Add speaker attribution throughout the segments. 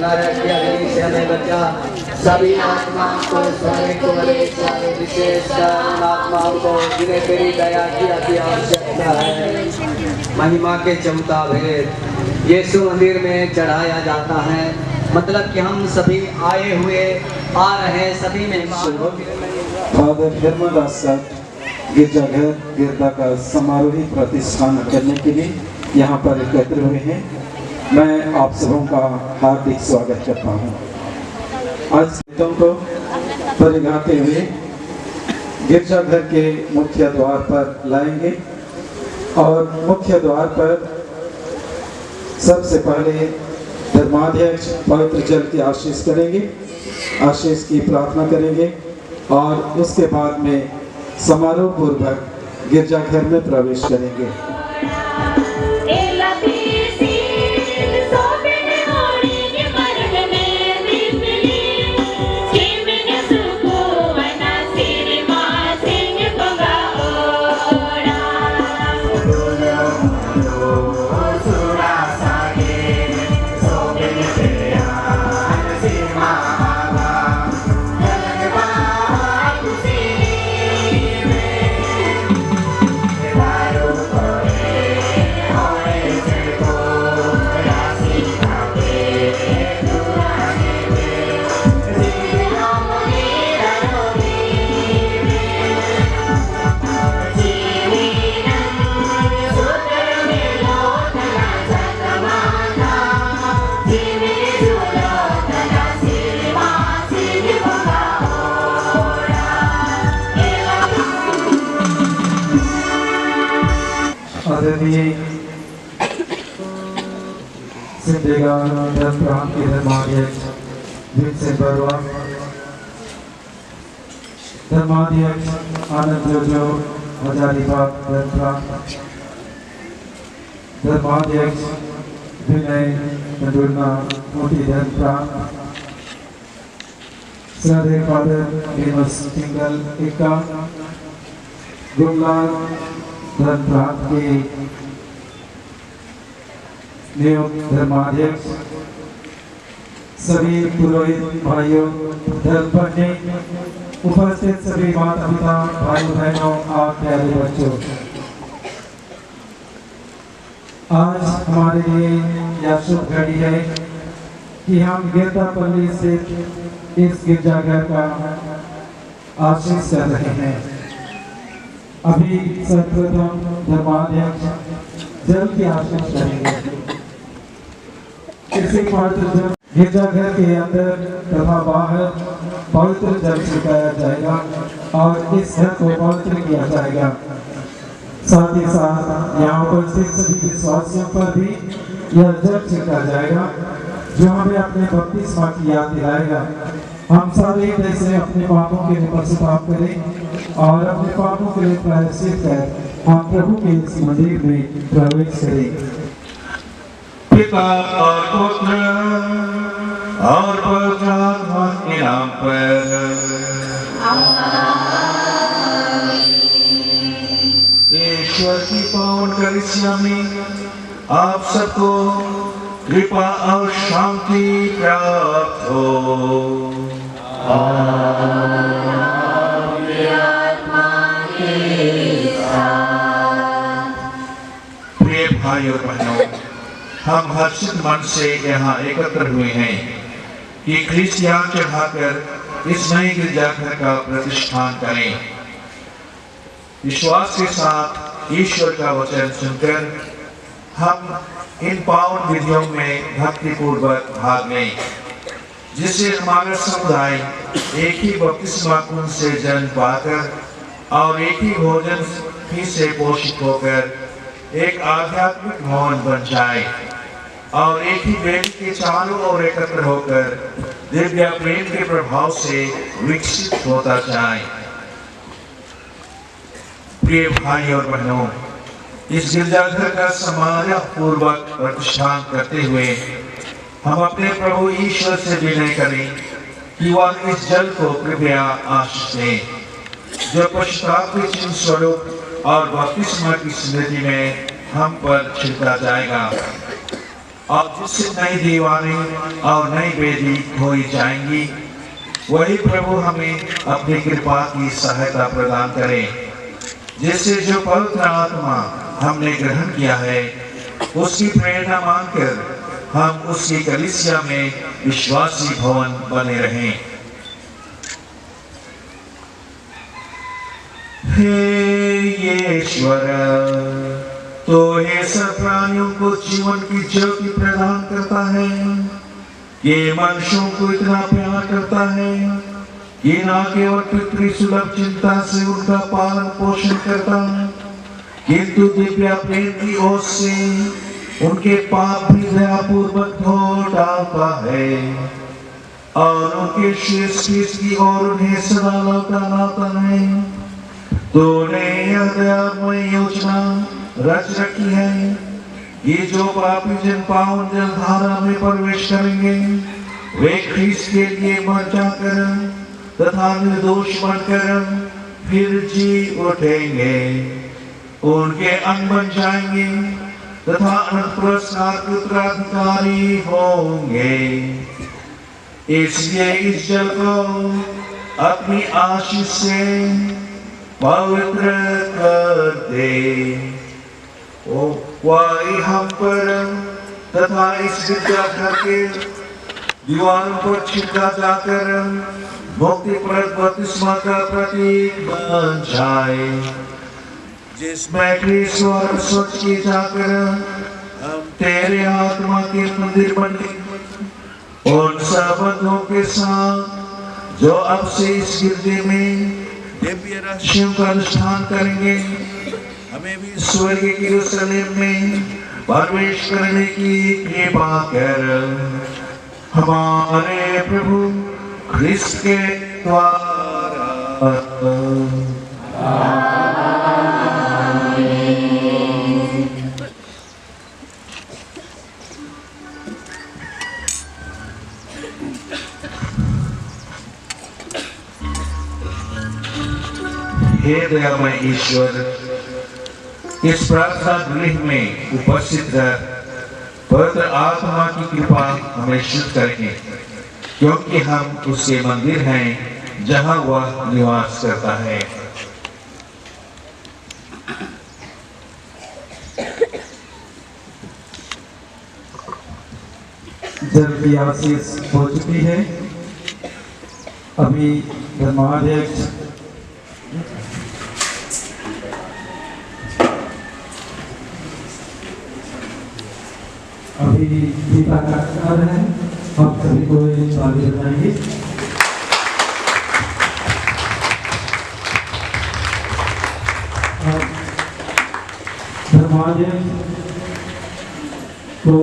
Speaker 1: नरक की अग्नि से हमें बचा। सभी आत्माओं को स्वर्ग को विशेषकर आत्माओं को जिन्हें तेरी दया की आवश्यकता है। महिमा के चौथा भेद यीशु मंदिर में चढ़ाया जाता है, मतलब कि हम सभी आए हुए आ रहे सभी मेहमान।
Speaker 2: फादर हेरमादास साहब गिरजाघर गिरदा का समारोही प्रतिष्ठान करने के लिए यहाँ पर एकत्र हुए हैं। मैं आप सबों का हार्दिक स्वागत करता हूँ। आज को परिगाते हुए गिरजाघर के मुख्य द्वार पर लाएंगे और मुख्य द्वार पर सबसे पहले धर्माध्यक्ष पवित्र जल की आशीष करेंगे, आशीष की प्रार्थना करेंगे और उसके बाद में समारोह पूर्वक गिरजाघर में प्रवेश करेंगे। आदरणीय सिंधेगा धर्म प्रांत के धर्माध्यक्ष विंसेंट बरुआ, धर्माध्यक्ष आनंद जोजो हजारीबाग धर्म प्रांत, धर्माध्यक्ष विनय नडुलना मोटी धर्म प्रांत, श्रद्धेय फादर फेमस सिंगल इक्का गुमलाल धर्म प्रांत के नियुक्त धर्माध्यक्ष, सभी पुरोहित भाइयों, धर्म पत्नी, उपस्थित सभी माता पिता, भाई बहनों और प्यारे बच्चों, आज हमारे लिए यह शुभ घड़ी है कि हम गिरदापल्ली से इस गिरजाघर का आशीष कर रहे हैं। अभी सर्वप्रथम धर्माध्यक्ष जल की आशीष करेंगे। इसी पवित्र जल गिरजाघर के अंदर तथा बाहर पवित्र जल छिड़काया जाएगा और इस घर को पवित्र किया जाएगा। साथ ही साथ यहाँ उपस्थित सभी विश्वासियों पर भी यह जल छिड़का जाएगा जो हमें अपने बपतिस्मा की याद दिलाएगा। हम सब एक से अपने पापों के लिए पश्चाताप करें और अपने पापों के लिए प्रायश्चित कर हम प्रभु के इस मंदिर में प्रवेश करें।
Speaker 3: पिता और पुत्र और पवित्र आत्मा के नाम पर ईश्वर की पावन कलीसिया में आप सबको कृपा और शांति प्राप्त हो। प्रिय भाई और बहनों, हम हर्षित मन से यहाँ एकत्र हुए हैं कि क्रिस्टियान चढ़ाकर इस नए गिरजाघर का प्रतिष्ठान करें। विश्वास के साथ ईश्वर का वचन सुनकर हम इन पावन विधियों में भक्ति पूर्वक भाग लें, जिससे हमारा समुदाय एक ही बपतिस्मा कुंड से जन्म पाकर और एक ही भोजन ही से पोषित होकर एक आध्यात्मिक भवन बन जाए और एक ही वेदी के चारों ओर एकत्र होकर दिव्य प्रेम के प्रभाव से विकसित होता जाए। प्रिय भाई और बहनों, इस गिरजाघर का समारोह पूर्वक प्रतिष्ठान करते हुए हम अपने प्रभु ईश्वर से विनय करें कि वह इस जल को कृपया आशीष दें, जो पश्चाताप के चिन्ह स्वरूप और बपतिस्मा की स्मृति में हम पर छिड़का जाएगा। और जिससे नई दीवारें और नई वेदी खोई जाएंगी, वही प्रभु हमें अपनी कृपा की सहायता प्रदान करे, जिससे जो पवित्र आत्मा हमने ग्रहण किया है उसकी प्रेरणा मानकर हम उसकी कलीसिया में विश्वासी भवन बने रहें। हे ईश्वर, तो ये सब प्राणियों को जीवन की ज्योति प्रदान करता है, ये मनुष्यों को इतना प्यार करता है कि ना केवल पितृ सुलभ चिंता से उनका पालन पोषण करता, किंतु दिव्य प्रेम की ओर से उनके पाप भी दयापूर्वक धो डालता है और उनके शेष की ओर उन्हें सदा लौटा लाता है। तूने यह दयामय योजना रच रखी है कि जो पापी जन पावन जलधारा में प्रवेश करेंगे वे ख्रीस्त के लिए मर जाकर तथा निर्दोष बनकर फिर जी उठेंगे, उनके अंग बन जाएंगे तथा अनंत पुरस्कार के उत्तराधिकारी होंगे। इसलिए इस जल को अपनी आशीष से पवित्र कर दे। ओ वही हम पर तथा इस गिरजाघर के दीवारों पर छिड़का जाकर मुक्तिप्रद बपतिस्मा का प्रतीक बन जाए, जिसमें ख्रीस्त और स्वच्छ की जाकर हम तेरे आत्मा के मंदिर बने उन संबंधों के साथ जो अब से इस गिरजे में दिव्य रहस्यों का अनुष्ठान करेंगे, हमें भी स्वर्ग के यरूशलेम में प्रवेश करने की कृपा कर। हमारे प्रभु ख्रीस्त के द्वारा। हे दयामय ईश्वर, इस प्रार्थना गृह में उपस्थित रह पवित्र आत्मा की कृपा हमें शुद्ध करें, क्योंकि हम उसके मंदिर हैं जहां वह निवास करता है।
Speaker 2: जल की आशीष हो चुकी है। अभी धर्माध्यक्ष अभी गीता का कर रहे हैं, आप सभी को ताली बजाएंगे। धर्माध्यक्ष को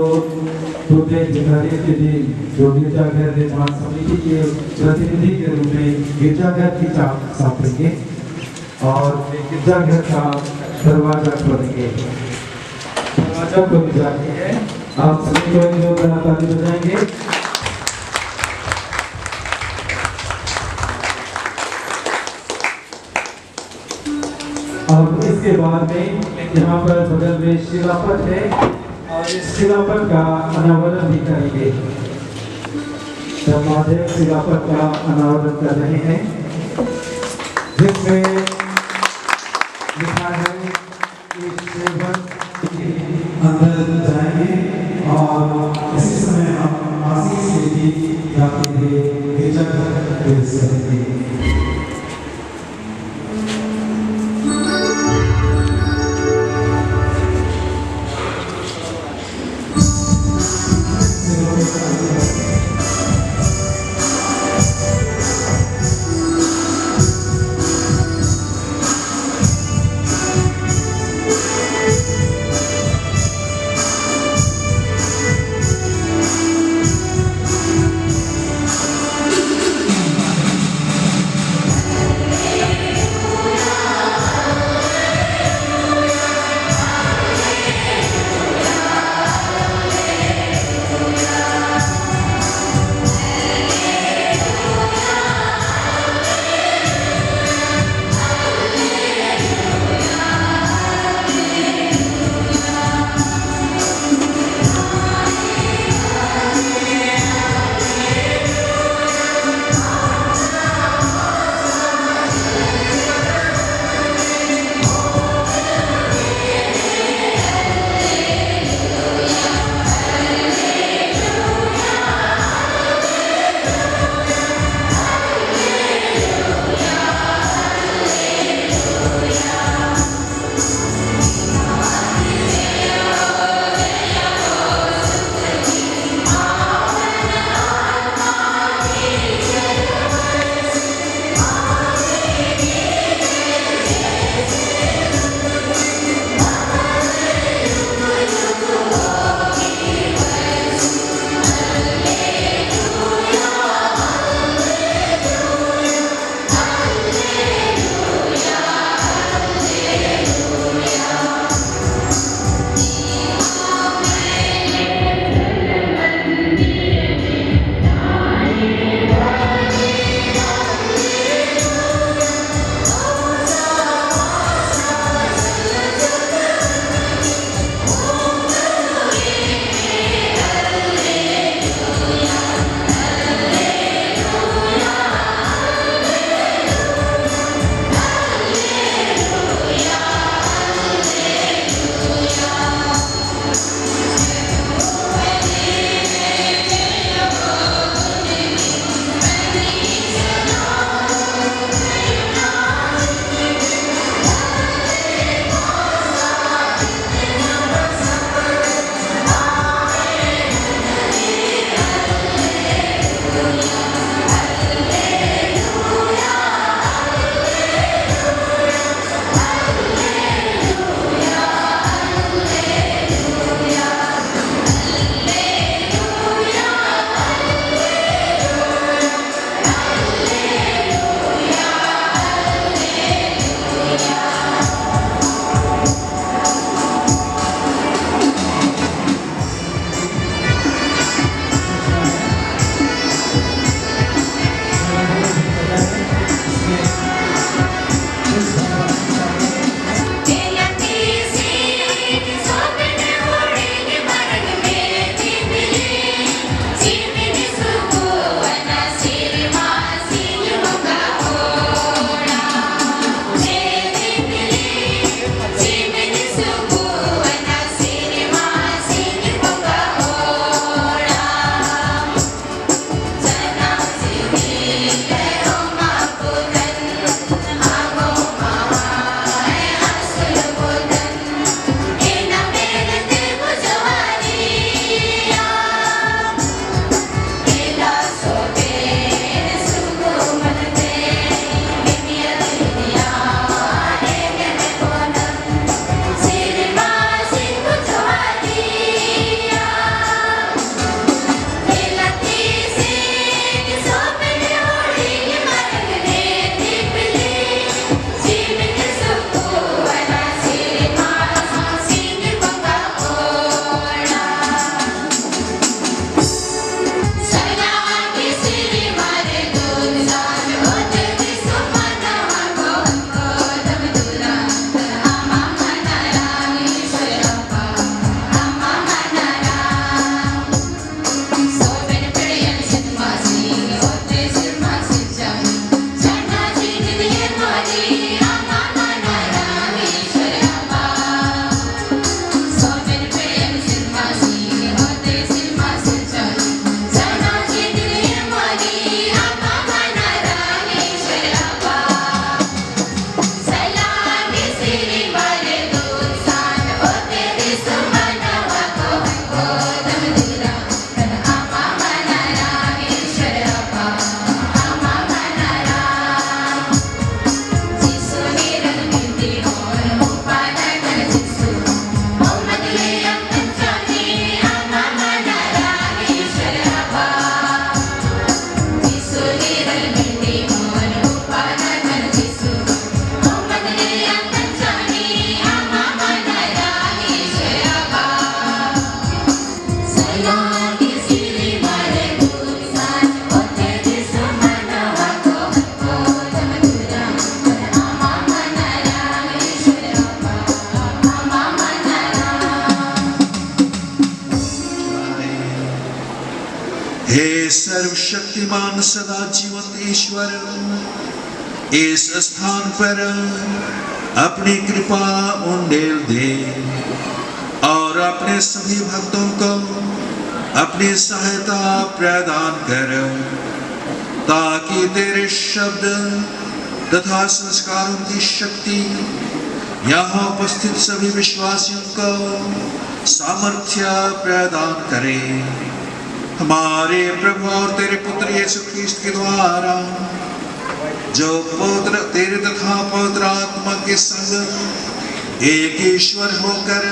Speaker 2: दूसरे अधिकारी के लिए जो गिरजाघर निर्माण समिति के प्रतिनिधि के रूप में गिरजाघर की चाप सौंपेंगे और गिरजाघर का दरवाजा खोलेंगे। दरवाजा को जाके है, आप सभी को जो ताली बजाएंगे। और इसके बाद में यहाँ पर बगल में शिलापट है और इस शिलापट का अनावरण भी करेंगे। धर्माध्यक्ष शिलापट का अनावरण कर रहे हैं, जिसमें लिखा है कि सेवक अंदर जाएंगे और इसी समय हम आशीष के लिए जाते हुए गिरजाघर प्रवेश करेंगे।
Speaker 3: सर्वशक्तिमान सदा जीवंत ईश्वर इस स्थान पर अपनी कृपा उंडेल दे और अपने सभी भक्तों को अपनी सहायता प्रदान कर, ताकि तेरे शब्द तथा संस्कारों की शक्ति यहाँ उपस्थित सभी विश्वासियों को सामर्थ्य प्रदान करे। हमारे प्रभु और तेरे पुत्र यीशु ख्रीस्त के द्वारा, जो पुत्र तेरे तथा पवित्र आत्मा के संग एक ईश्वर होकर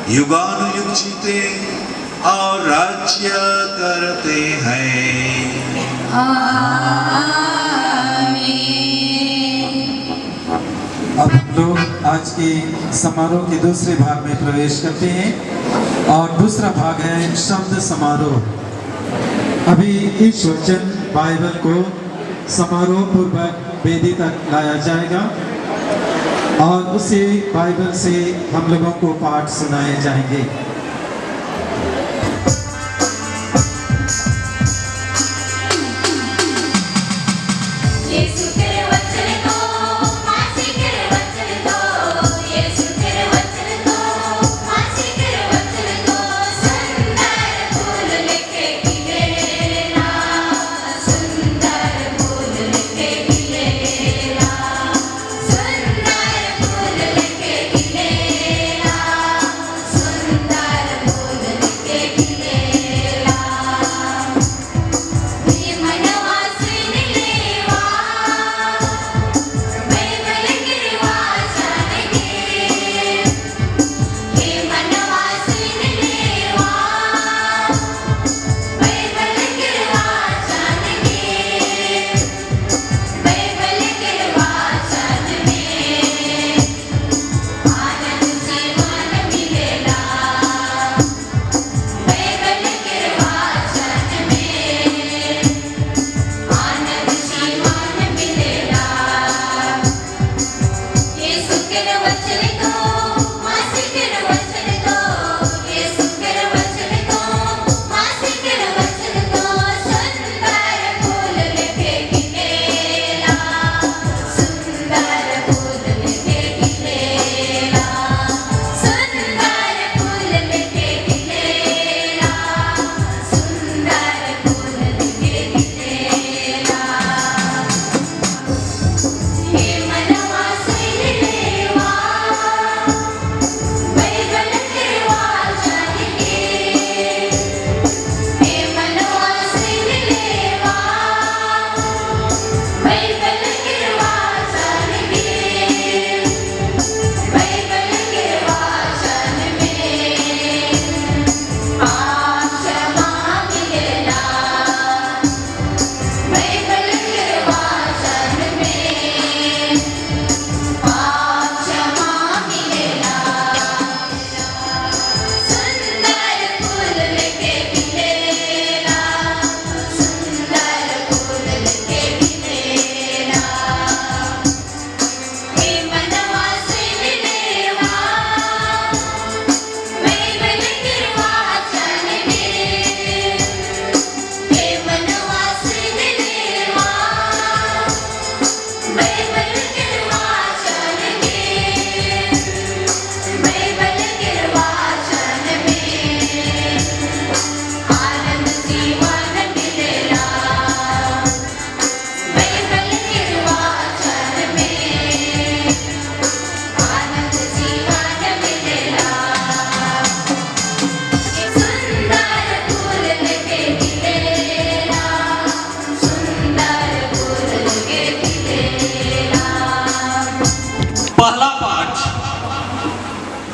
Speaker 3: युगानुयुग जीते और राज्य करते हैं।
Speaker 2: अब हम लोग आज के समारोह के दूसरे भाग में प्रवेश करते हैं और दूसरा भाग है शब्द समारोह। अभी इस वचन बाइबल को समारोह पूर्वक वेदी तक लाया जाएगा और उसी बाइबल से हम लोगों को पाठ सुनाए जाएंगे।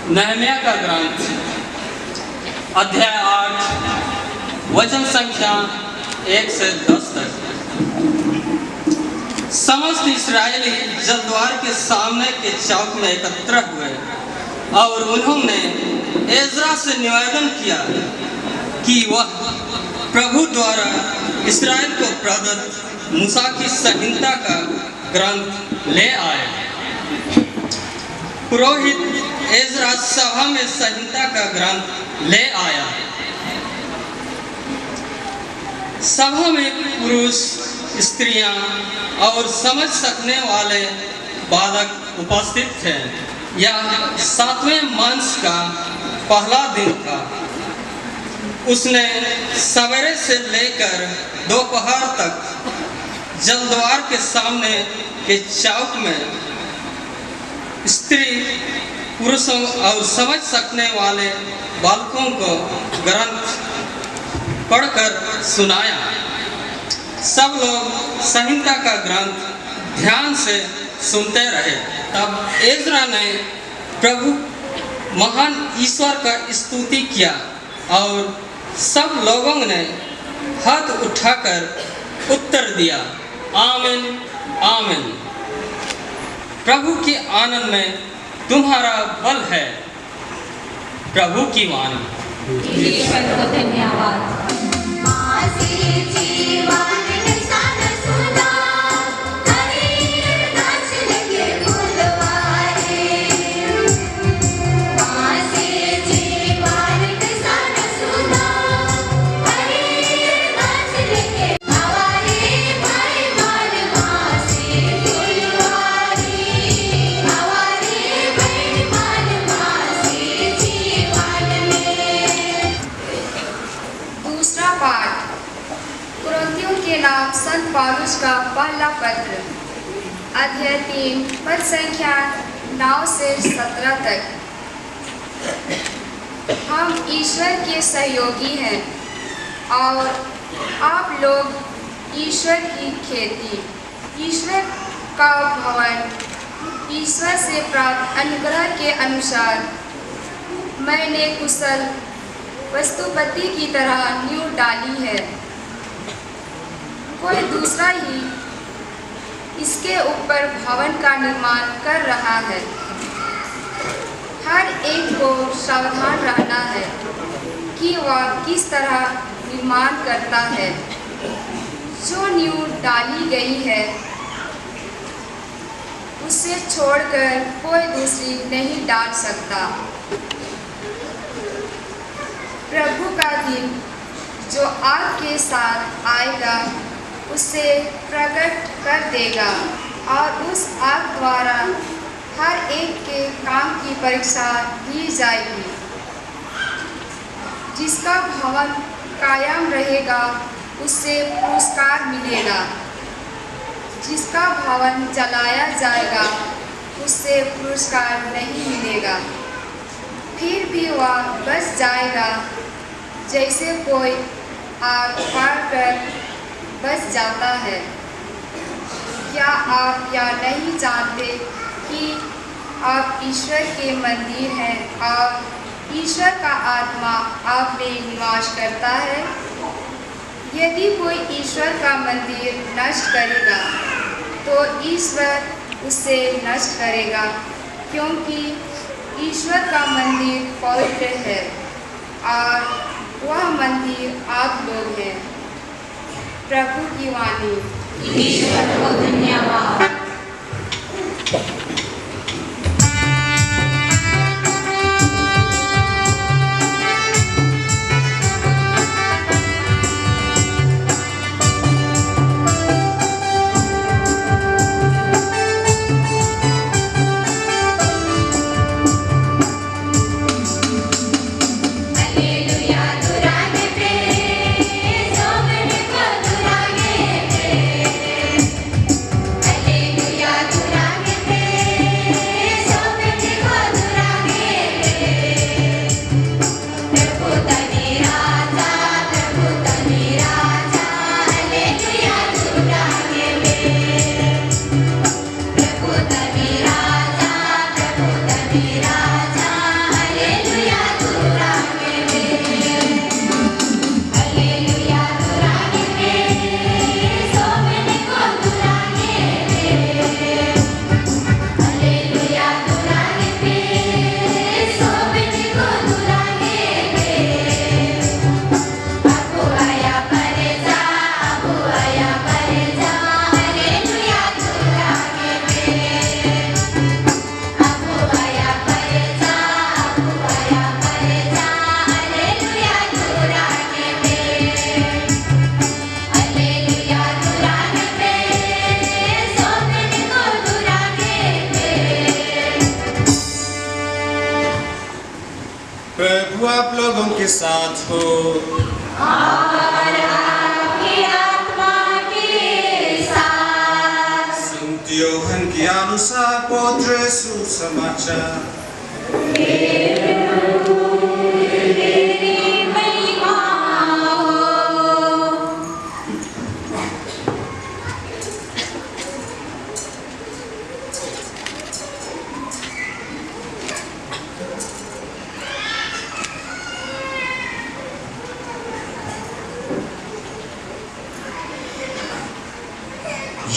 Speaker 4: नहम्याह का ग्रंथ अध्याय 8 वचन संख्या 1 से 10 तक। समस्त इस्राएली जलद्वार के सामने के चौक में एकत्र हुए और उन्होंने एजरा से निवेदन किया कि वह प्रभु द्वारा इस्राएल को प्रदत्त मूसा की संहिता का ग्रंथ ले आए। पुरोहित एजरा सभा में संहिता का ग्रंथ ले आया। सभा में पुरुष, स्त्रियां और समझ सकने वाले बालक उपस्थित थे। यह 7वें मास का पहला दिन था। उसने सवेरे से लेकर दोपहर तक जलद्वार के सामने के चौक में स्त्री, पुरुषों और समझ सकने वाले बालकों को ग्रंथ पढ़कर सुनाया। सब लोग संहिता का ग्रंथ ध्यान से सुनते रहे। तब एज्रा ने प्रभु महान ईश्वर का स्तुति किया और सब लोगों ने हाथ उठाकर उत्तर दिया, आमीन, आमीन। प्रभु के आनंद में तुम्हारा बल है। प्रभु की वाणी।
Speaker 5: ईश्वर को धन्यवाद।
Speaker 6: संत पौलुस का पहला पत्र, अध्याय 3, पद संख्या 9 से 17 तक। हम ईश्वर के सहयोगी हैं और आप लोग ईश्वर की खेती, ईश्वर का भवन, ईश्वर से प्राप्त अनुग्रह के अनुसार मैंने कुशल वस्तुपति की तरह नींव डाली है। कोई दूसरा ही इसके ऊपर भवन का निर्माण कर रहा है। हर एक को सावधान रहना है कि वह किस तरह निर्माण करता है। जो नींव डाली गई है उसे छोड़कर कोई दूसरी नहीं डाल सकता। प्रभु का दिन जो आग के साथ आएगा उसे प्रकट कर देगा और उस आग द्वारा हर एक के काम की परीक्षा ली जाएगी। जिसका भवन कायम रहेगा उससे पुरस्कार मिलेगा। जिसका भवन जलाया जाएगा उससे पुरस्कार नहीं मिलेगा। फिर भी वह बच जाएगा जैसे कोई आग फाड़ कर बच जाता है। क्या आप यह नहीं जानते कि आप ईश्वर के मंदिर हैं और ईश्वर का आत्मा आप में निवास करता है? यदि कोई ईश्वर का मंदिर नष्ट करेगा तो ईश्वर उसे नष्ट करेगा, क्योंकि ईश्वर का मंदिर पवित्र है और वह मंदिर आप लोग हैं। प्रभु की वाणी।
Speaker 5: ईश्वर को धन्यवाद।
Speaker 7: Hallelujah. आप लोगों के साथ हो।
Speaker 5: और आपकी आत्मा के साथ।
Speaker 7: संत यूहन्ना के अनुसार पवित्र सुसमाचार।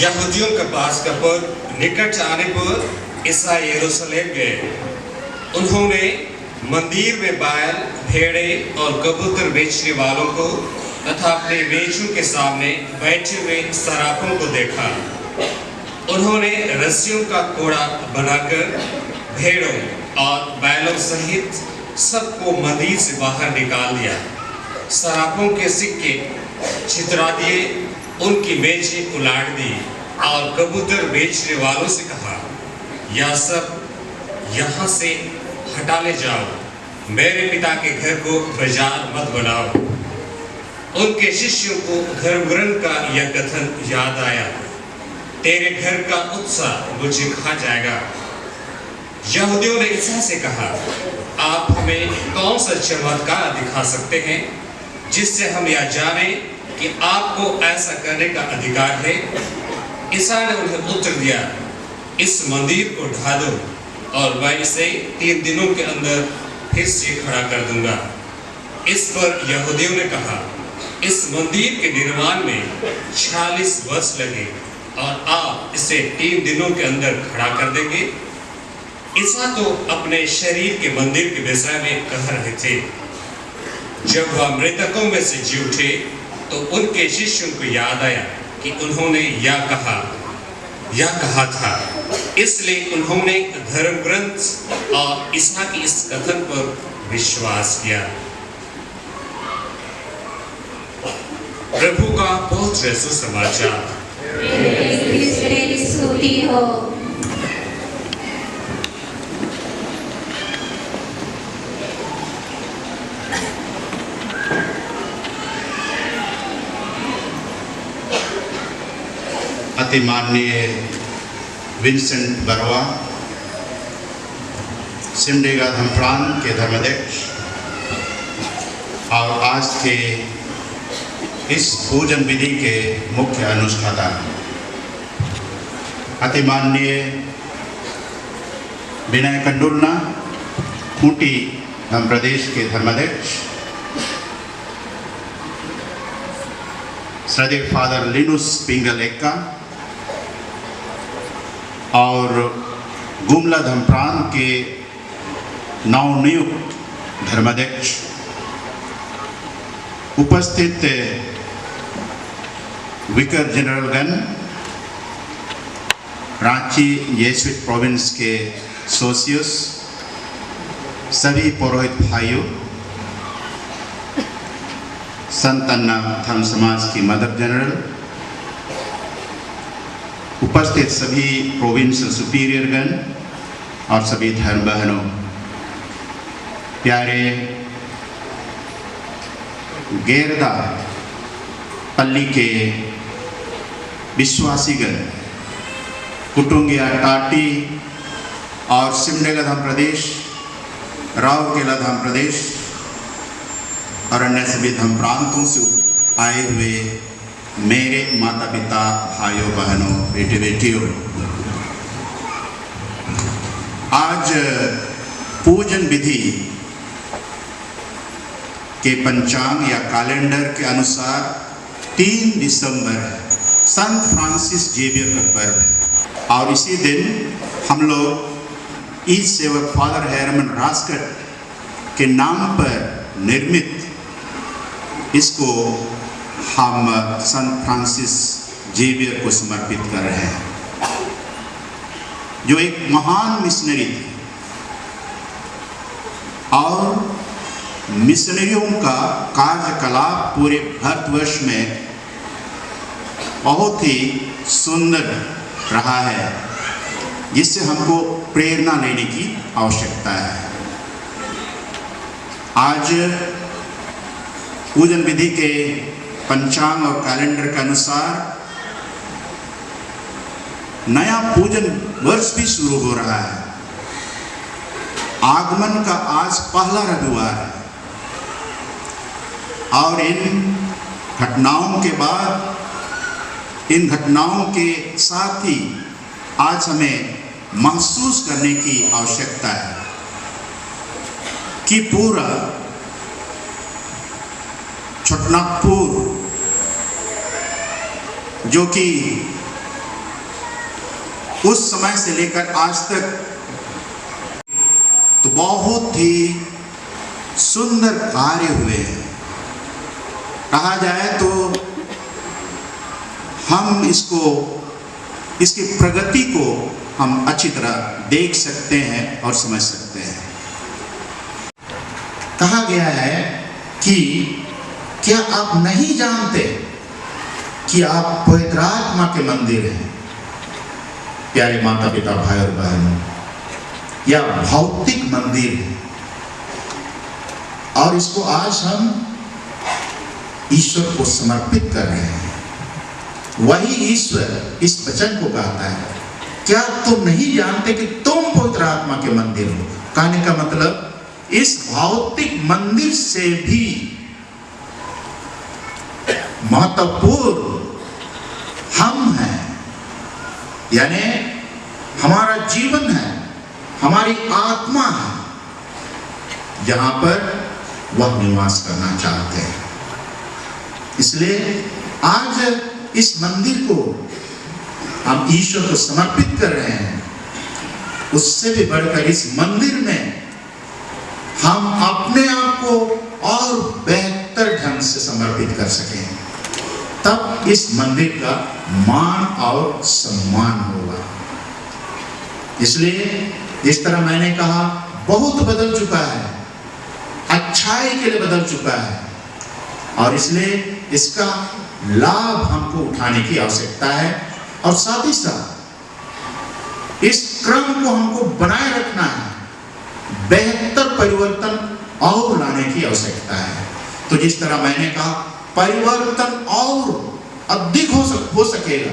Speaker 7: यहूदियों के पास का पर्व निकट आने पर ईसाई यरूशलेम गए। उन्होंने मंदिर में बैल, भेड़े और कबूतर बेचने वालों को तथा अपने मेजों के सामने बैठे हुए सरापों को देखा। उन्होंने रस्सियों का कोड़ा बनाकर भेड़ों और बैलों सहित सबको मंदिर से बाहर निकाल दिया। सरापों के सिक्के छितरा दिए, उनकी मेजें उलाट दी और कबूतर बेचने वालों से कहा, यह सब यहाँ से हटा ले जाओ, मेरे पिता के घर को बाजार मत बनाओ। उनके शिष्यों को धर्म ग्रंथ का यह कथन याद आया, तेरे घर का उत्साह मुझे खा जाएगा। यहूदियों ने ईसा से कहा, आप हमें कौन सा चमत्कार दिखा सकते हैं जिससे हम यह जाने कि आपको ऐसा करने का अधिकार है? ईसा ने उन्हें उत्तर दिया, इस मंदिर को ढा दो और मैं इसे 3 दिनों के अंदर फिर से खड़ा कर दूंगा। इस पर यहूदियों ने कहा, इस मंदिर के निर्माण में 46 वर्ष लगे और आप इसे 3 दिनों के अंदर खड़ा कर देंगे। ईसा तो अपने शरीर के मंदिर के विषय में कह रहे थे। जब वह मृतकों में से जी उठे तो उनके शिष्यों को याद आया कि उन्होंने यह कहा था। इसलिए उन्होंने धर्म ग्रंथ और ईसा के इस कथन पर विश्वास किया। प्रभु का पवित्र सुसमाचार।
Speaker 5: तेरी स्तुति हो।
Speaker 8: अति माननीय विंसेंट बरवा, सिमडेगा धर्मप्राण के धर्माध्यक्ष और आज के इस पूजन विधि के मुख्य अनुष्ठाता, अति माननीय विनय कंडुलना, खूंटी धर्म प्रदेश के धर्माध्यक्ष, श्रद्धेय फादर लिनुस पिंगल एक्का और गुमला धर्मप्राण के नवनियुक्त धर्माध्यक्ष, उपस्थित विकर जनरलगण, रांची येसुइट प्रोविंस के सोसियस, सभी पुरोहित भाइयों, संत अन्ना धर्म समाज की मदर जनरल, उपस्थित सभी प्रोविंशियल सुपीरियर गण और सभी धर्म बहनों, प्यारे गेरदा पल्ली के विश्वासीगण, कुटुंगिया टाटी और सिमडेगा धाम प्रदेश, राउरकेला धाम प्रदेश और अन्य सभी धर्म प्रांतों से आए हुए मेरे माता पिता, भाइयों बहनों, बेटे बेटियों, आज पूजन विधि के पंचांग या कैलेंडर के अनुसार 3 दिसंबर संत फ्रांसिस जेवियर का पर्व, और इसी दिन हम लोग ईज सेवक फादर हेरमन रास्कट के नाम पर निर्मित इसको हम संत फ्रांसिस जेवियर को समर्पित कर रहे हैं, जो एक महान मिशनरी थे और मिशनरियों का कार्यकलाप पूरे भारतवर्ष में बहुत ही सुंदर रहा है, जिससे हमको प्रेरणा लेने की आवश्यकता है। आज पूजन विधि के पंचांग और कैलेंडर के अनुसार नया पूजन वर्ष भी शुरू हो रहा है। आगमन का आज पहला रविवार है और इन घटनाओं के बाद, इन घटनाओं के साथ ही आज हमें महसूस करने की आवश्यकता है कि पूरा छोटनागपुर जो कि उस समय से लेकर आज तक तो बहुत ही सुंदर कार्य हुए हैं। कहा जाए तो हम इसकी प्रगति को हम अच्छी तरह देख सकते हैं और समझ सकते हैं। कहा गया है कि क्या आप नहीं जानते कि आप पवित्र आत्मा के मंदिर हैं। प्यारे माता पिता भाई और बहनों, यह भौतिक मंदिर है और इसको आज हम ईश्वर को समर्पित कर रहे हैं। वही ईश्वर इस वचन को कहता है, क्या तुम नहीं जानते कि तुम पवित्र आत्मा के मंदिर हो। कहने का मतलब इस भौतिक मंदिर से भी महत्वपूर्ण हम हैं, यानी हमारा जीवन है, हमारी आत्मा है, जहां पर वह निवास करना चाहते हैं। इसलिए आज इस मंदिर को हम ईश्वर को समर्पित कर रहे हैं। उससे भी बढ़कर इस मंदिर में हम अपने आप को और बेहतर ढंग से समर्पित कर सकें, तब इस मंदिर का मान और सम्मान होगा। इसलिए जिस तरह मैंने कहा, बहुत बदल चुका है, अच्छाई के लिए बदल चुका है और इसलिए इसका लाभ हमको उठाने की आवश्यकता है और साथ ही साथ इस क्रम को हमको बनाए रखना है। बेहतर परिवर्तन और लाने की आवश्यकता है। तो जिस तरह मैंने कहा, परिवर्तन और अधिक हो सकेगा।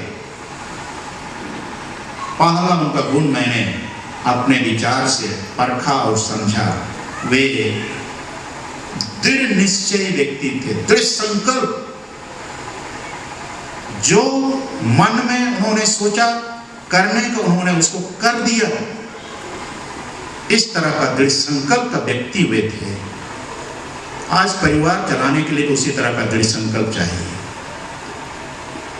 Speaker 8: पहला उनका गुण मैंने अपने विचार से परखा और समझा। वे दृढ़ निश्चयी व्यक्ति थे, दृढ़ संकल्प। जो मन में उन्होंने सोचा करने को, उन्होंने उसको कर दिया। इस तरह का दृढ़ संकल्प का व्यक्ति वे थे। आज परिवार चलाने के लिए उसी तरह का दृढ़ संकल्प चाहिए,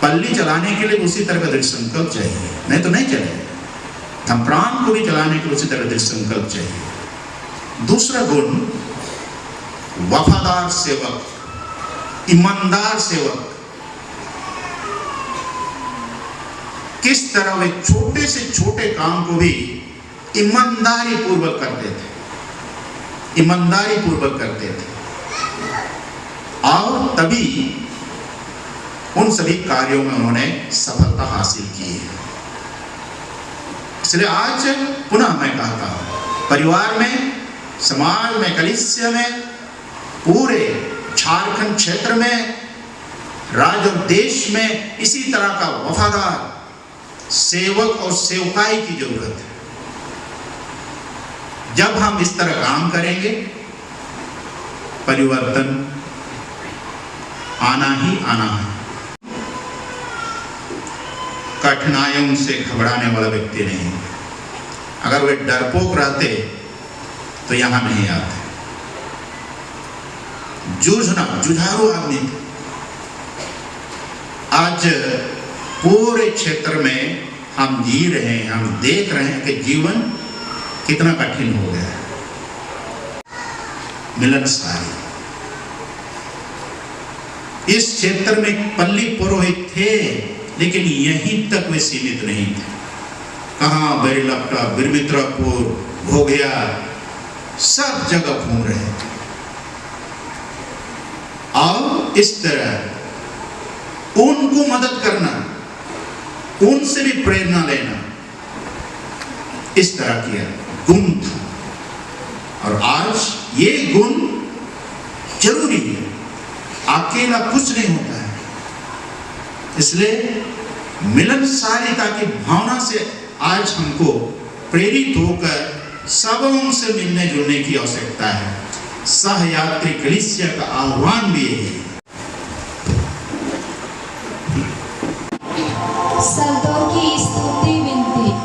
Speaker 8: पल्ली चलाने के लिए उसी तरह का दृढ़ संकल्प चाहिए, नहीं तो नहीं चलेगा। हम प्राण को भी चलाने के लिए उसी तरह दृढ़ संकल्प चाहिए। दूसरा गुण, वफादार सेवक, ईमानदार सेवक। किस तरह वे छोटे से छोटे काम को भी ईमानदारी पूर्वक करते थे, ईमानदारी पूर्वक करते थे और तभी उन सभी कार्यों में उन्होंने सफलता हासिल की है। इसलिए आज पुनः मैं कहता हूं, परिवार में, समाज में, कलीसिया में, पूरे झारखंड क्षेत्र में, राज्य और देश में इसी तरह का वफादार सेवक और सेवकाई की जरूरत है। जब हम इस तरह काम करेंगे, परिवर्तन आना ही आना है। कठिनाइयों से घबराने वाला व्यक्ति नहीं। अगर वे डरपोक रहते तो यहां नहीं आते। जूझना, जुझारू आदमी थे। आज पूरे क्षेत्र में हम जी रहे हैं, हम देख रहे हैं कि जीवन कितना कठिन हो गया है। मिलनसारी, इस क्षेत्र में पल्ली पुरोहित थे, लेकिन यहीं तक वे सीमित नहीं थे। कहाँ बेरलपटा, बिरमित्रापुर, भोगिया, सब जगह घूम रहे थे और इस तरह उनको मदद करना, उनसे भी प्रेरणा लेना, इस तरह किया गुण था। और आज ये गुण जरूरी है, अकेला कुछ नहीं होता है। इसलिए मिलनसारिता की भावना से आज हमको प्रेरित होकर सबों से मिलने जुलने की आवश्यकता है। सहयात्री कलीसिया का आह्वान भी है।
Speaker 5: संतों की स्तुति विनती।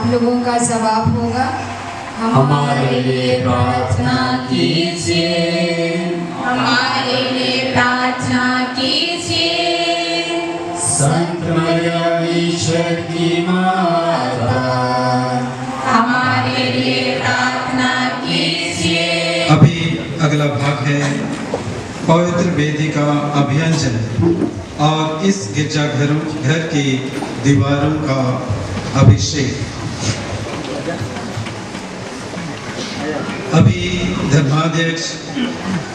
Speaker 6: लोगों का जवाब होगा,
Speaker 5: हमारे लिए प्रार्थना कीजिए, हमारे लिए प्रार्थना कीजिए। संत मरियम ईश्वर की माता, हमारे लिए प्रार्थना कीजिए।
Speaker 2: अभी अगला भाग है पवित्र वेदी का अभियंजन और इस गिरजाघर की दीवारों का अभिषेक। अभी धर्माध्यक्ष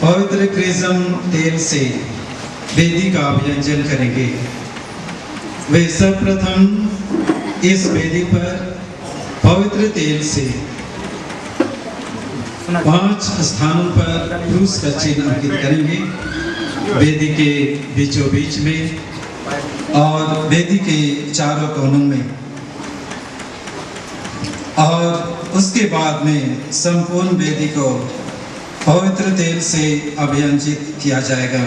Speaker 2: पवित्र क्रिस्म तेल से वेदी का अभियंजन करेंगे। वे सर्वप्रथम इस वेदी पर पवित्र तेल से 5 स्थानों पर क्रूस का चिन्ह अंकित करेंगे, वेदी के बीचों बीच में और वेदी के चारों कोनों में, और उसके बाद में संपूर्ण वेदी को पवित्र तेल से अभियंजित किया जाएगा।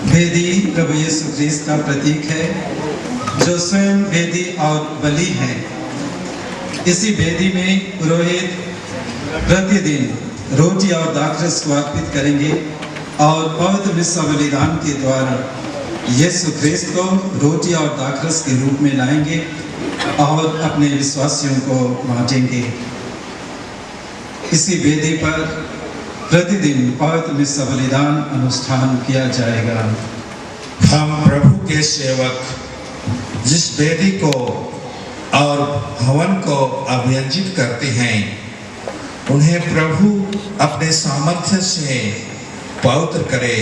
Speaker 2: वेदी प्रभु यीशु ख्रीस्त का प्रतीक है, जो स्वयं वेदी और बलि है। इसी वेदी में पुरोहित प्रतिदिन रोटी और दाखरस को अर्पित करेंगे और पवित्र मिस्सा बलिदान के द्वारा यीशु ख्रीस्त को रोटी और दाखरस के रूप में लाएंगे और अपने विश्वासियों को बांटेंगे। इसी वेदी पर प्रतिदिन पवित्र मिस्सा बलिदान अनुष्ठान किया जाएगा।
Speaker 3: हम प्रभु के सेवक जिस वेदी को और भवन को अभियंजित करते हैं, उन्हें प्रभु अपने सामर्थ्य से पवित्र करे।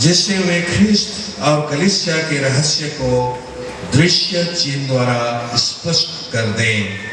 Speaker 3: जिससे वे ख्रिस्त और कलीसिया के रहस्य को दृश्य चिन्ह द्वारा स्पष्ट कर दें।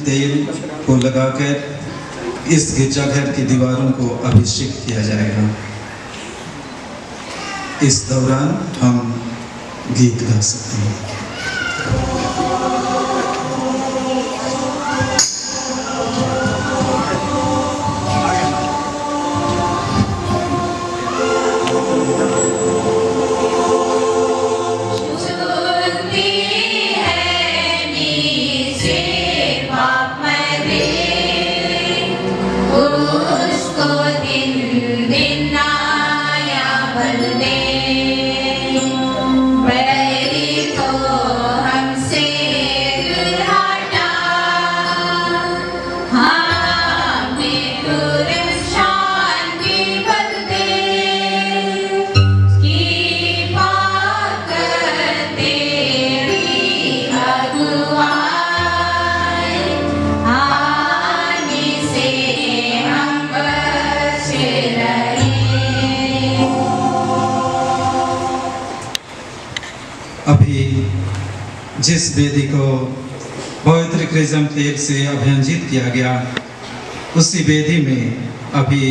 Speaker 2: तेल को लगाकर इस गिरजाघर की दीवारों को अभिषेक किया जाएगा। इस दौरान हम गीत गा सकते हैं। जिस वेदी को पवित्र क्रिस्म तेल से अभियंजित किया गया, उसी वेदी में अभी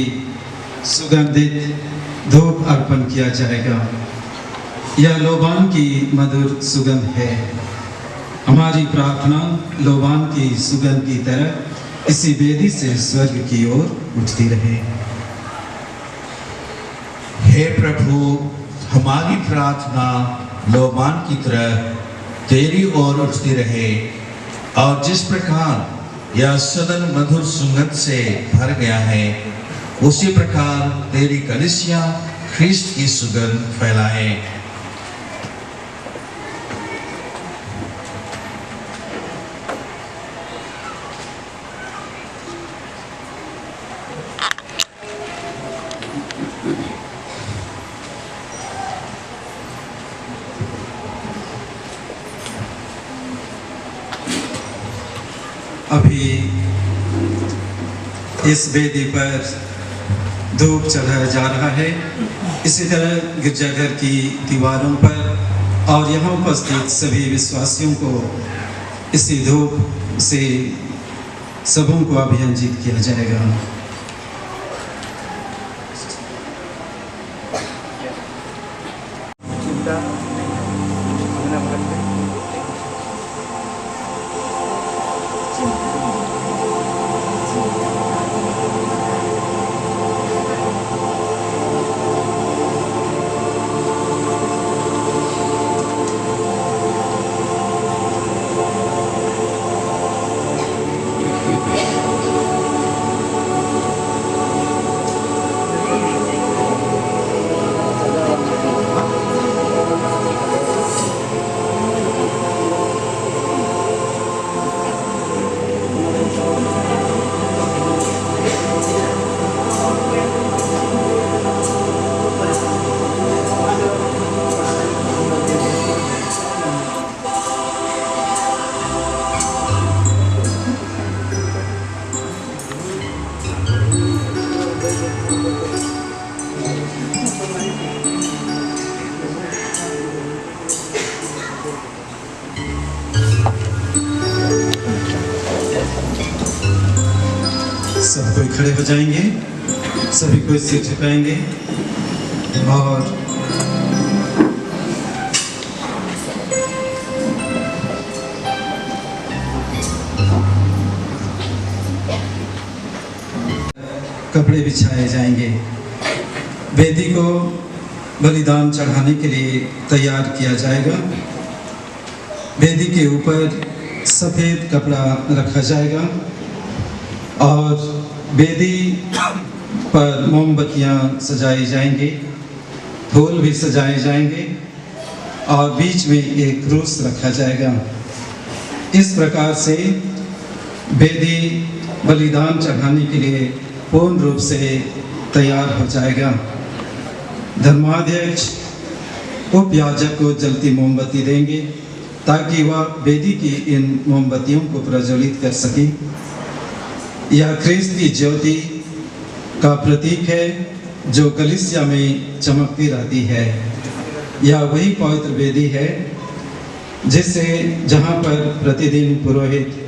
Speaker 2: सुगंधित धूप अर्पण किया जाएगा। यह लोबान की मधुर सुगंध है। हमारी प्रार्थना लोबान की सुगंध की तरह इसी वेदी से स्वर्ग की ओर उठती रहे।
Speaker 3: हे प्रभु, हमारी प्रार्थना लोबान की तरह तेरी ओर उठती रहे, और जिस प्रकार यह सदन मधुर सुगंध से भर गया है, उसी प्रकार तेरी कलीसिया ख्रिस्त की सुगंध फैलाए।
Speaker 2: अभी इस वेदी पर धूप चढ़ाया जा रहा है। इसी तरह गिरजाघर की दीवारों पर और यहाँ उपस्थित सभी विश्वासियों को इसी धूप से सबों को अभियंजित किया जाएगा। सब कोई खड़े हो जाएंगे, सभी कोई सिर झुकाएंगे और कपड़े बिछाए जाएंगे। वेदी को बलिदान चढ़ाने के लिए तैयार किया जाएगा। वेदी के ऊपर सफ़ेद कपड़ा रखा जाएगा और वेदी पर मोमबत्तियां सजाई जाएंगी, फूल भी सजाए जाएंगे और बीच में एक क्रूस रखा जाएगा। इस प्रकार से वेदी बलिदान चढ़ाने के लिए पूर्ण रूप से तैयार हो जाएगा। धर्माध्यक्ष उपयाजक को जलती मोमबत्ती देंगे ताकि वह वेदी की इन मोमबत्तियों को प्रज्वलित कर सके। यह ख्रिस्त की ज्योति का प्रतीक है जो कलीसिया में चमकती रहती है। यह वही पवित्र वेदी है जिससे जहाँ पर प्रतिदिन पुरोहित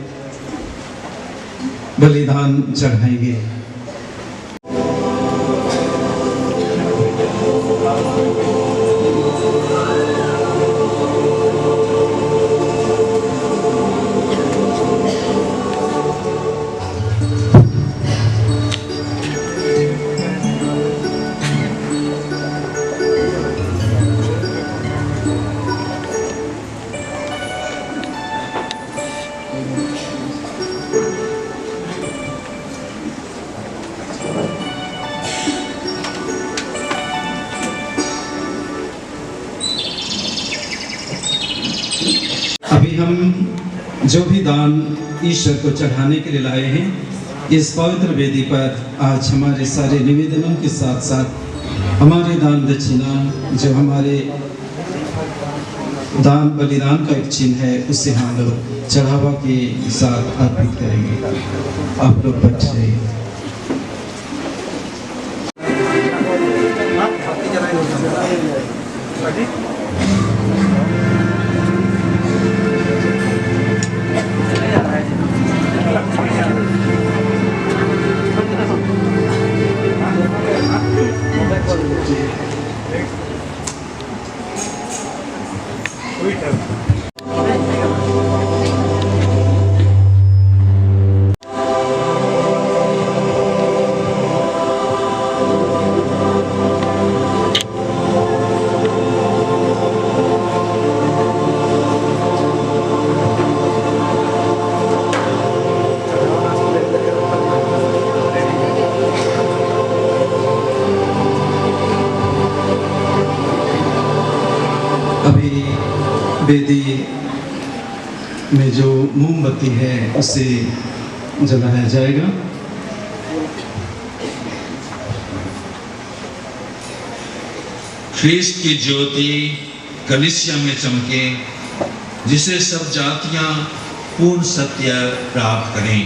Speaker 2: बलिदान चढ़ाएंगे। अभी हम जो भी दान ईश्वर को चढ़ाने के लिए लाए हैं, इस पवित्र वेदी पर आज हमारे सारे निवेदनों के साथ साथ हमारे दान दक्षिणा जो हमारे दान बलिदान का एक चिन्ह है, उससे हम लोग चढ़ावा के साथ अर्पित करेंगे। आप लोग बैठ जाइए। वेदी में जो मोमबत्ती है उसे जलाया जाएगा।
Speaker 3: ख्रीस्त की ज्योति कलीसिया में चमके, जिसे सब जातियां पूर्ण सत्य प्राप्त करें।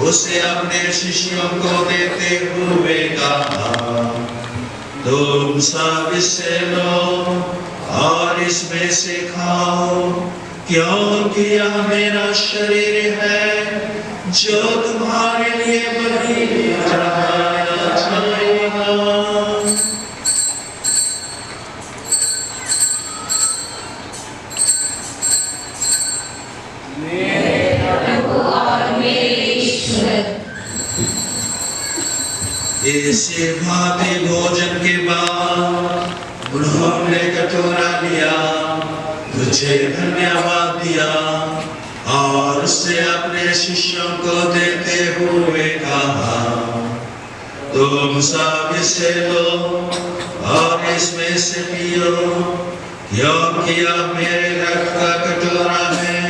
Speaker 9: उसे अपने शिष्यों को देते हुए कहा, तुम सब इससे लो और इसमें से खाओ, क्योंकि यह मेरा शरीर है जो तुम्हारे लिए बलि चढ़ाया जाएगा। इसी भांति भोजन के बाद उन्होंने कटोरा लिया, तुझे धन्यवाद दिया और उससे अपने शिष्यों को देते हुए कहा, तुम सब इसे लो और इसमें से पियो, क्योंकि यह मेरे रक्त का कटोरा है,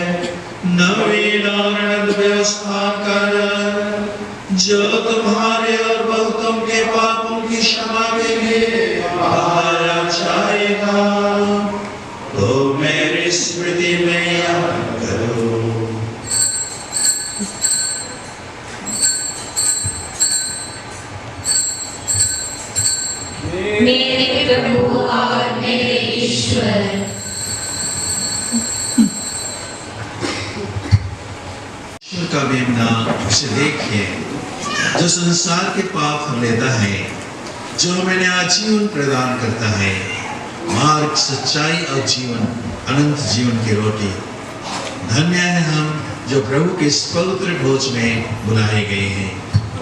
Speaker 9: नवीन और अनंत व्यवस्था का रक्त, जो तुम्हारे और बहुतों के पापों की क्षमा के लिए बहाया जाएगा। तो मेरी स्मृति में याद करो।
Speaker 5: मेरे प्रभु और मेरे ईश्वर।
Speaker 3: ईश्वर का मेमना, उसे देखिए जो संसार के पाप हम लेता है, जो हमें आजीवन प्रदान करता है, मार्ग, सच्चाई और जीवन, अनंत जीवन की रोटी। धन्य है हम जो प्रभु के इस पवित्र भोज में बुलाए गए हैं।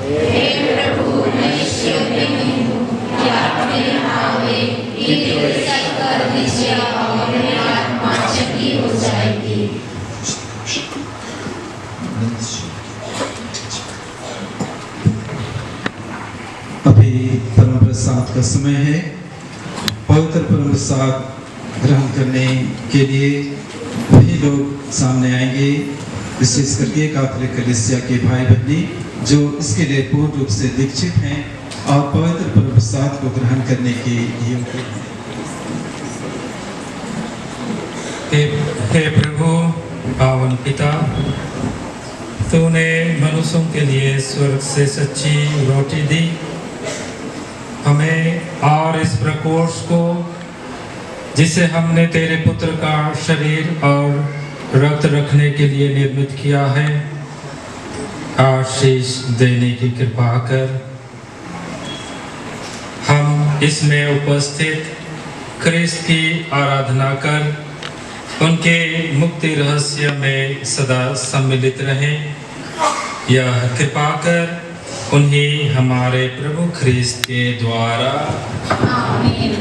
Speaker 5: हे प्रभु, मैं योग्य नहीं हूँ कि आप मेरे आवे, लेकिन सच कर दीजिए और मेरी आत्मा चंगी हो जाएगी।
Speaker 2: अभी परम प्रसाद का समय है। पवित्र परम प्रसाद ग्रहण करने के लिए वही लोग सामने आएंगे, विशेष करके कैथोलिक कलीसिया के भाई बहनी जो इसके लिए पूर्ण रूप से दीक्षित हैं और पवित्र परम प्रसाद को ग्रहण करने के योग्य हैं।
Speaker 10: हे प्रभु, पावन पिता, तूने मनुष्यों के लिए स्वर्ग से सच्ची रोटी दी हमें और इस प्रकोष्ठ को जिसे हमने तेरे पुत्र का शरीर और रक्त रखने के लिए निर्मित किया है आशीष देने की कृपा कर। हम इसमें उपस्थित क्रिस्त की आराधना कर उनके मुक्ति रहस्य में सदा सम्मिलित रहें। यह कृपा कर उन्हें हमारे प्रभु ख्रिस्त के द्वारा
Speaker 5: आमीन।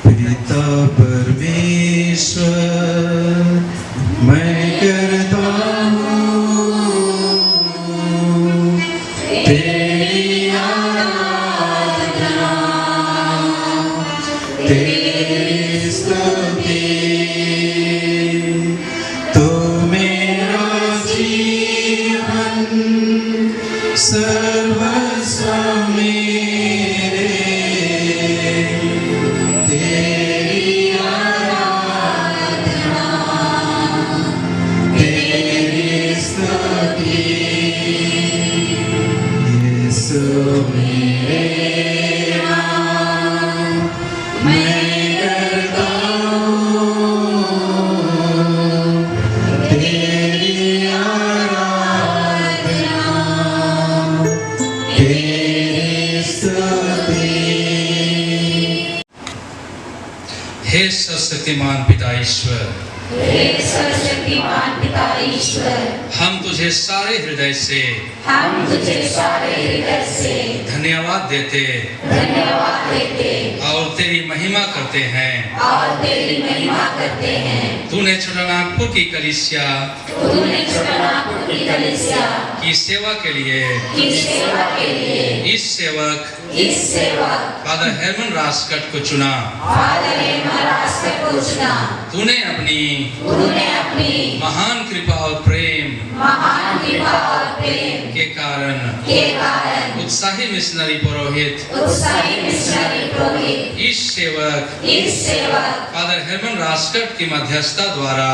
Speaker 9: पिता परमेश्वर मैं करता हूँ तेरी आराधना तेरी स्तुति तो मेरा जीवन सर्वस्व मेरे तेरी आराधना तेरी स्तुति यीशु मेरा मैं करता हूँ तेरी आराधना तेरी स्तुति।
Speaker 10: हे सर्वशक्तिमान पिता ईश्वर,
Speaker 5: हे सर्वशक्तिमान पिता ईश्वर,
Speaker 10: हम तुझे सारे हृदय से धन्यवाद देते और तेरी महिमा करते हैं। तूने छोटानागपुर की कलीसिया की सेवा के लिए इस सेवक फादर हेरमन रास्कट को चुना। तूने अपनी महान कृपा और प्रेम के कारण उत्साही मिशनरी पुरोहित इस सेवक फादर हेरमन रास्कट की मध्यस्थता द्वारा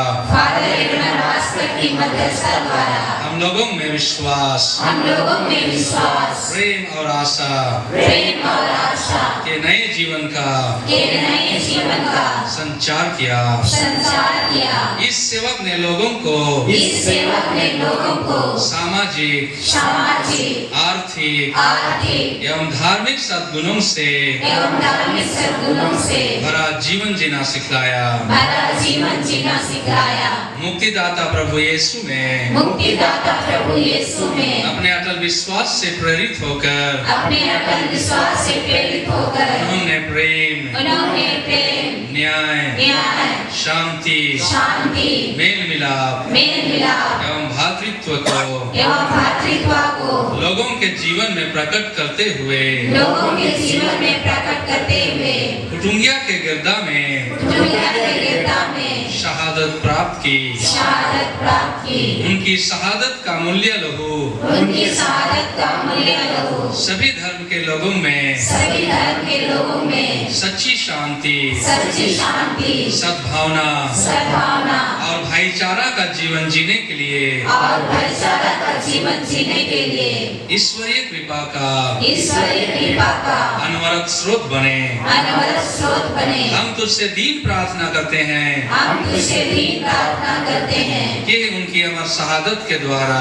Speaker 10: हम लोगों में विश्वास प्रेम और आशा के नए जीवन का संचार किया। इस सेवक ने लोगों को सामाजिक आर्थिक एवं धार्मिक सद्गुणों से भरा जीवन जीना सिखलाया। मुक्तिदाता प्रभु यीशु में अपने अटल विश्वास से प्रेरित होकर उन्होंने प्रेम न्याय शांति मेल मिलाप एवं भातृत्व को लोगों के जीवन में प्रकट करते हुए कुटुंबिया के गिरदा में शहादत प्राप्त की। उनकी शहादत का मूल्य लहू सभी धर्म के लोगों में सच्ची शांति सद्भावना और भाईचारा का जीवन जीने के लिए ईश्वरीय कृपा का अनवरत स्रोत बने। हम तुझसे दीन प्रार्थना करते हैं कि उनकी अमर शहादत के द्वारा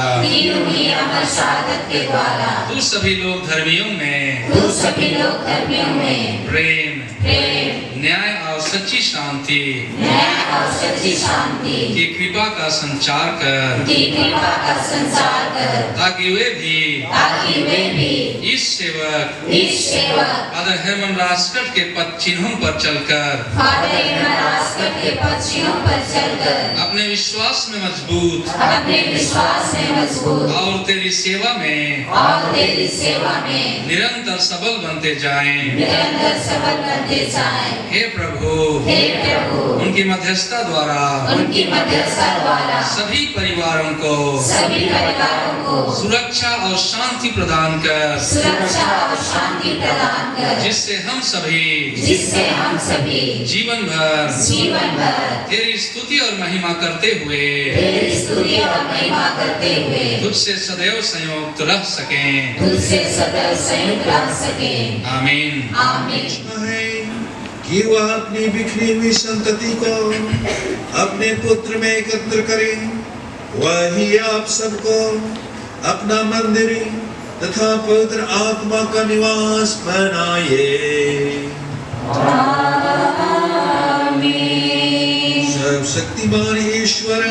Speaker 10: तू सभी लोग धर्मियों में प्रेम न्याय और सच्ची शांति की कृपा का संचार कर ताकि वे भी इस सेवक फादर हेरमन रास्कट के पद चिन्हों पर चलकर अपने विश्वास में मजबूत और तेरी सेवा में निरंतर सबल बनते जाएं। हे प्रभु उनकी मध्यस्थता द्वारा सभी परिवारों को सुरक्षा और शांति प्रदान कर जिससे हम सभी जीवन भर तेरी स्तुति और महिमा करते हुए तुझसे सदैव संयुक्त रह सकें। आमीन।
Speaker 3: कि वह अपनी बिखरी हुई संतति को अपने पुत्र में एकत्र करें, वही आप सबको अपना मंदिर तथा पवित्र आत्मा का निवास बनाए। सर्वशक्तिमान ईश्वर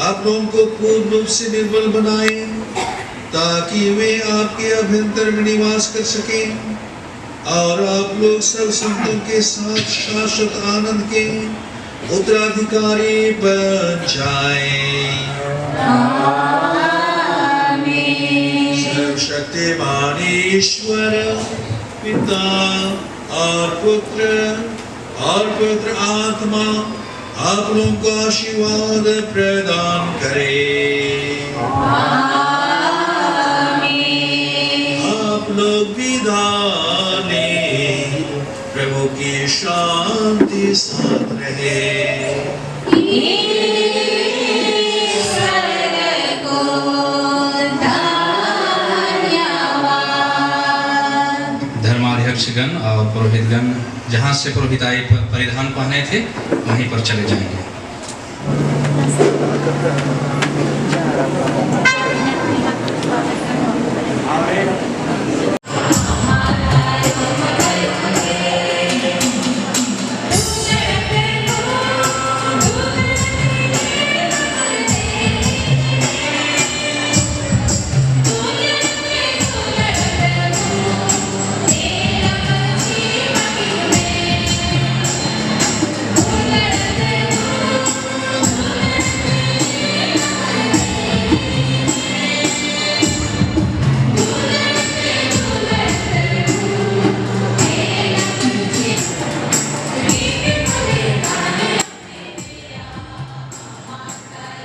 Speaker 3: आप लोगों को पूर्ण रूप से निर्बल बनाए ताकि वे आपके अभ्यंतर में निवास कर सकें और आप लोग सब संतों के साथ शाश्वत आनंद के उत्तराधिकारी बन जाएं। सर्वशक्तिमान ईश्वर पिता और पुत्र और पवित्र आत्मा आप लोगों को आशीर्वाद प्रदान करे। आप लोग विदा लें। प्रभु की शांति साथ रहे।
Speaker 10: धर्माध्यक्षगण और पुरोहितगण जहाँ से पुरोहिताई परिधान पहने थे वहीं पर चले जाएंगे।